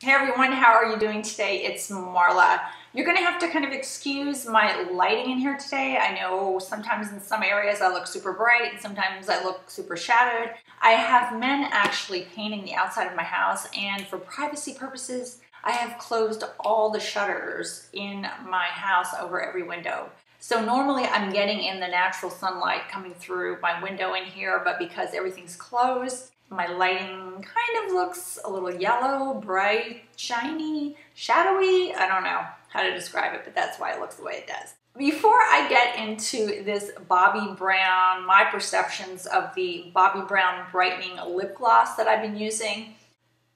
Hey everyone, how are you doing today? It's Marla. You're gonna have to kind of excuse my lighting in here today. I know sometimes in some areas I look super bright and sometimes I look super shadowed. I have men actually painting the outside of my house, and for privacy purposes, I have closed all the shutters in my house over every window. So normally I'm getting in the natural sunlight coming through my window in here, but because everything's closed, my lighting kind of looks a little yellow, bright, shiny, shadowy. I don't know how to describe it, but that's why it looks the way it does. Before I get into this Bobbi Brown, my perceptions of the Bobbi Brown Brightening Lip Gloss that I've been using,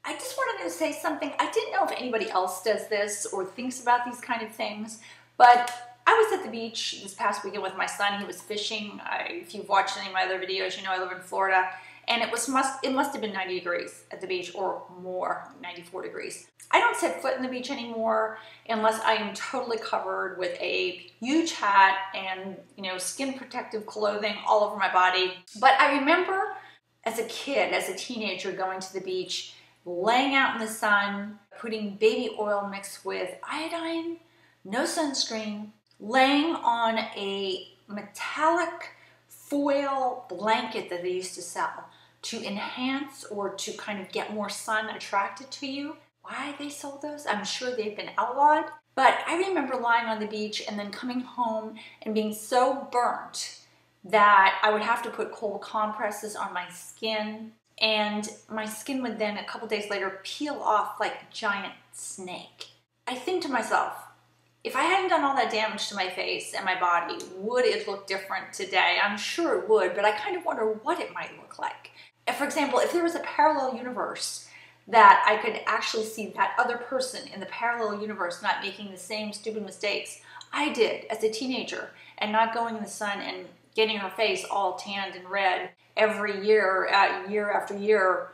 I just wanted to say something. I didn't know if anybody else does this or thinks about these kind of things, but I was at the beach this past weekend with my son. He was fishing. If you've watched any of my other videos, you know I live in Florida. And it must have been 90 degrees at the beach or more, 94 degrees. I don't set foot in the beach anymore unless I am totally covered with a huge hat and, skin protective clothing all over my body. But I remember as a kid, as a teenager, going to the beach, laying out in the sun, putting baby oil mixed with iodine, no sunscreen, laying on a metallic foil blanket that they used to sell to enhance or to kind of get more sun attracted to you. Why they sold those? I'm sure they've been outlawed. But I remember lying on the beach and then coming home and being so burnt that I would have to put cold compresses on my skin, and my skin would then a couple days later peel off like a giant snake. I think to myself, if I hadn't done all that damage to my face and my body, would it look different today? I'm sure it would, but I kind of wonder what it might look like. For example, if there was a parallel universe that I could actually see that other person in the parallel universe not making the same stupid mistakes I did as a teenager and not going in the sun and getting her face all tanned and red every year, year after year,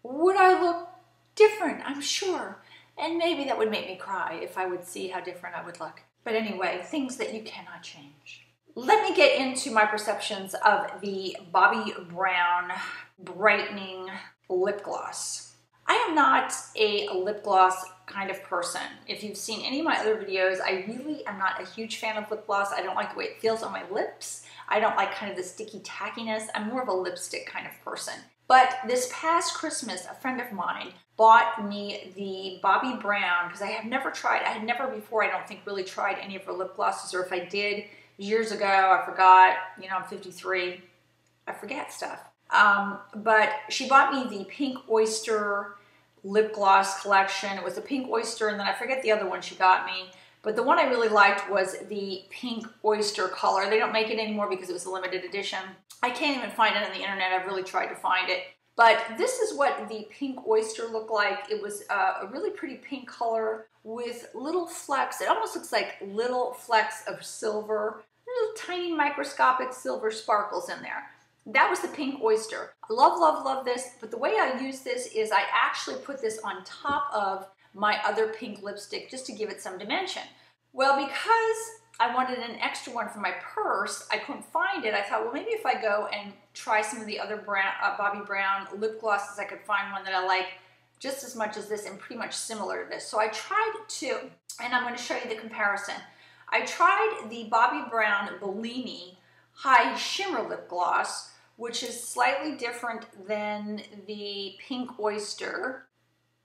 would I look different? I'm sure. And maybe that would make me cry if I would see how different I would look. But anyway, things that you cannot change. Let me get into my perceptions of the Bobbi Brown Brightening Lip Gloss. I am not a lip gloss kind of person. If you've seen any of my other videos, I really am not a huge fan of lip gloss. I don't like the way it feels on my lips. I don't like kind of the sticky tackiness. I'm more of a lipstick kind of person. But this past Christmas, a friend of mine bought me the Bobbi Brown, because I had never before, I don't think, really tried any of her lip glosses, or if I did years ago, I forgot. I'm 53. I forget stuff. But she bought me the Pink Oyster lip gloss collection. It was a Pink Oyster, and then I forget the other one she got me. But the one I really liked was the Pink Oyster color. They don't make it anymore because it was a limited edition. I can't even find it on the internet. I've really tried to find it. But this is what the Pink Oyster looked like. It was a really pretty pink color with little flecks. It almost looks like little flecks of silver, little tiny microscopic silver sparkles in there. That was the Pink Oyster. I love, love, love this. But the way I use this is I actually put this on top of my other pink lipstick just to give it some dimension. Well, because I wanted an extra one for my purse, I couldn't find it. I thought, well, maybe if I go and try some of the other Bobbi Brown lip glosses, I could find one that I like just as much as this and pretty much similar to this. So I tried two, and I'm going to show you the comparison. I tried the Bobbi Brown Bellini High Shimmer Lip Gloss, which is slightly different than the Pink Oyster.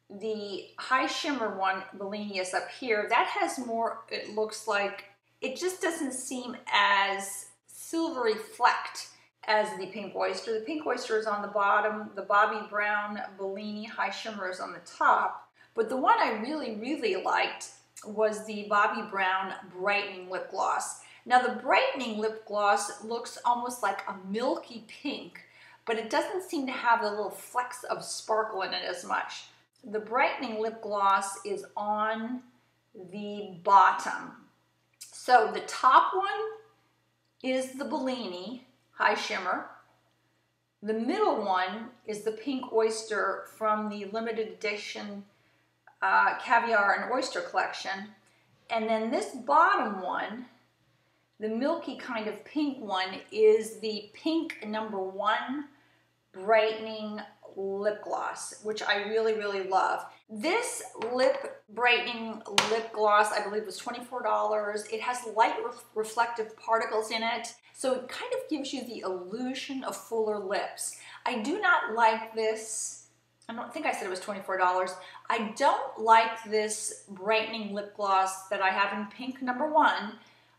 The High Shimmer one, Bellini, is up here. That has more, it looks like, it just doesn't seem as silvery flecked as the Pink Oyster. The Pink Oyster is on the bottom. The Bobbi Brown Bellini High Shimmer is on the top. But the one I really, really liked was the Bobbi Brown Brightening Lip Gloss. Now the Brightening Lip Gloss looks almost like a milky pink, but it doesn't seem to have the little flecks of sparkle in it as much. The Brightening Lip Gloss is on the bottom. So the top one is the Bellini High Shimmer. The middle one is the Pink Oyster from the limited edition Caviar and Oyster collection. And then this bottom one, the milky kind of pink one, is the pink #1 Brightening lip gloss, which I really, really love. This brightening lip gloss, I believe, was $24. It has light reflective particles in it, so it kind of gives you the illusion of fuller lips. I do not like this. I don't think I said it was $24. I don't like this brightening lip gloss that I have in pink #1.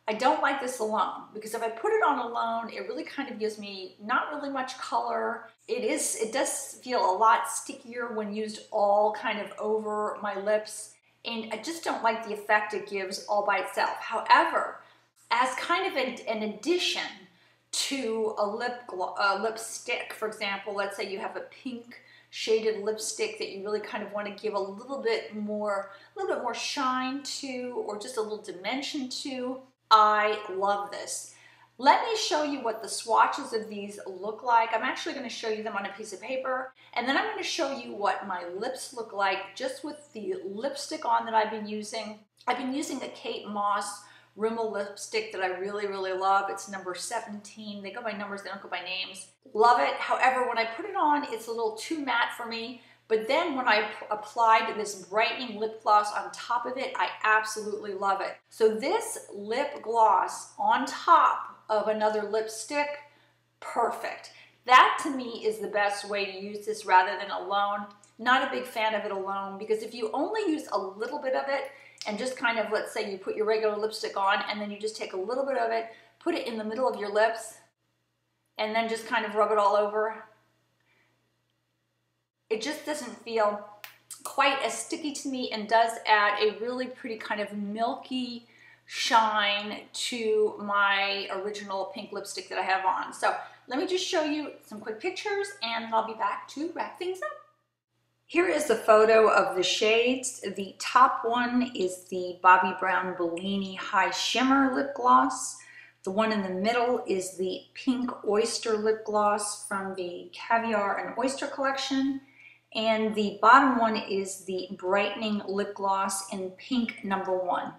I don't like this alone, because if I put it on alone, it really kind of gives me not really much color. It does feel a lot stickier when used all kind of over my lips, and I just don't like the effect it gives all by itself. However, as kind of an addition to a lipstick, for example, let's say you have a pink shaded lipstick that you really kind of want to give a little bit more shine to, or just a little dimension to, I love this. Let me show you what the swatches of these look like. I'm actually going to show you them on a piece of paper, and then I'm going to show you what my lips look like just with the lipstick on that I've been using. I've been using a Kate Moss Rimmel lipstick that I really, really love. It's number 17. They go by numbers, they don't go by names. Love it. However, when I put it on, it's a little too matte for me. But then when I applied this brightening lip gloss on top of it, I absolutely love it. So this lip gloss on top of another lipstick, perfect. That to me is the best way to use this rather than alone. Not a big fan of it alone, because if you only use a little bit of it and just kind of, let's say you put your regular lipstick on and then you just take a little bit of it, put it in the middle of your lips, and then just kind of rub it all over, it just doesn't feel quite as sticky to me, and does add a really pretty kind of milky shine to my original pink lipstick that I have on. So let me just show you some quick pictures and I'll be back to wrap things up. Here is the photo of the shades. The top one is the Bobbi Brown Bellini High Shimmer Lip Gloss. The one in the middle is the Pink Oyster Lip Gloss from the Caviar and Oyster collection. And the bottom one is the Brightening Lip Gloss in pink #1.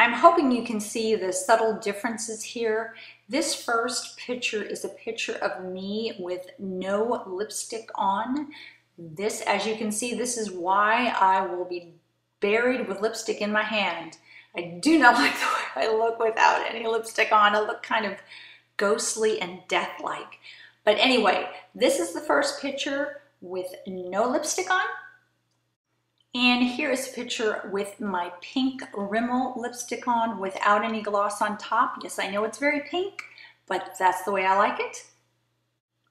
I'm hoping you can see the subtle differences here. This first picture is a picture of me with no lipstick on. This, as you can see, this is why I will be buried with lipstick in my hand. I do not like the way I look without any lipstick on. I look kind of ghostly and death-like. But anyway, this is the first picture with no lipstick on. And here is a picture with my pink Rimmel lipstick on without any gloss on top. Yes, I know it's very pink, but that's the way I like it.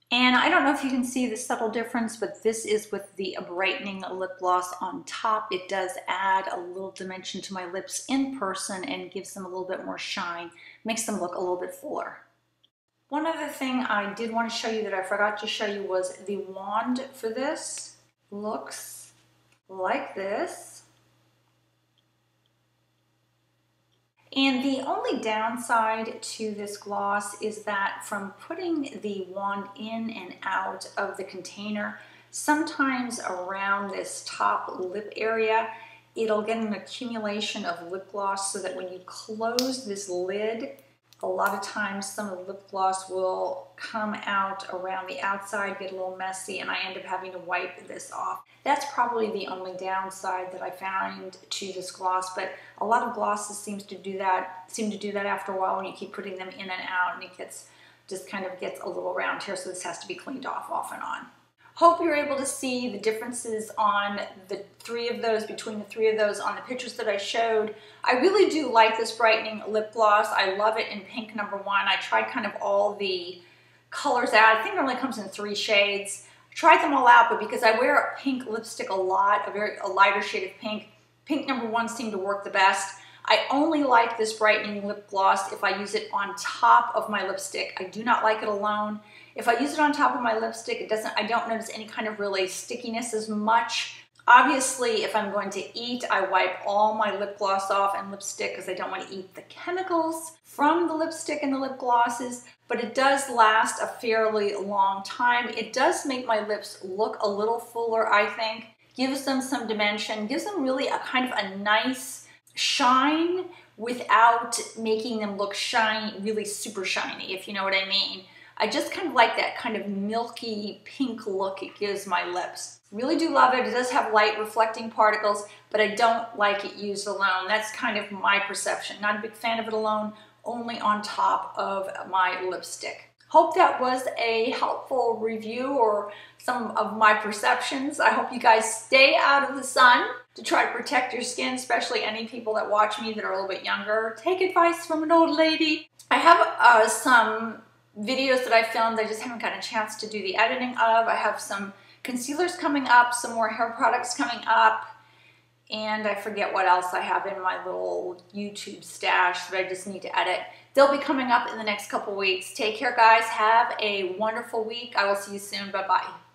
And I don't know if you can see the subtle difference, but this is with the brightening lip gloss on top. It does add a little dimension to my lips in person and gives them a little bit more shine, makes them look a little bit fuller. One other thing I did want to show you that I forgot to show you was the wand for this. Looks like this. And the only downside to this gloss is that from putting the wand in and out of the container, sometimes around this top lip area, it'll get an accumulation of lip gloss, so that when you close this lid, a lot of times some of the lip gloss will come out around the outside, get a little messy, and I end up having to wipe this off. That's probably the only downside that I found to this gloss, but a lot of glosses seem to do that after a while when you keep putting them in and out, and it just kind of gets a little round here, so this has to be cleaned off and on. Hope you're able to see the differences on the three of those, between the three of those on the pictures that I showed. I really do like this brightening lip gloss. I love it in pink #1. I tried kind of all the colors out. I think it only comes in 3 shades. I tried them all out, but because I wear a pink lipstick a lot, a lighter shade of pink, pink #1 seemed to work the best. I only like this brightening lip gloss if I use it on top of my lipstick. I do not like it alone. If I use it on top of my lipstick, I don't notice any kind of really stickiness as much. Obviously, if I'm going to eat, I wipe all my lip gloss off and lipstick because I don't want to eat the chemicals from the lipstick and the lip glosses, but it does last a fairly long time. It does make my lips look a little fuller, I think. Gives them some dimension, gives them really a kind of a nice shine without making them look shiny, really super shiny, if you know what I mean. I just kind of like that kind of milky pink look it gives my lips. Really do love it. It does have light reflecting particles, but I don't like it used alone. That's kind of my perception. Not a big fan of it alone, only on top of my lipstick. Hope that was a helpful review or some of my perceptions. I hope you guys stay out of the sun to try to protect your skin, especially any people that watch me that are a little bit younger. Take advice from an old lady. I have some videos that I filmed. I just haven't gotten a chance to do the editing of. I have some concealers coming up, some more hair products coming up, and I forget what else I have in my little YouTube stash that I just need to edit. They'll be coming up in the next couple weeks. Take care, guys. Have a wonderful week. I will see you soon. Bye-bye.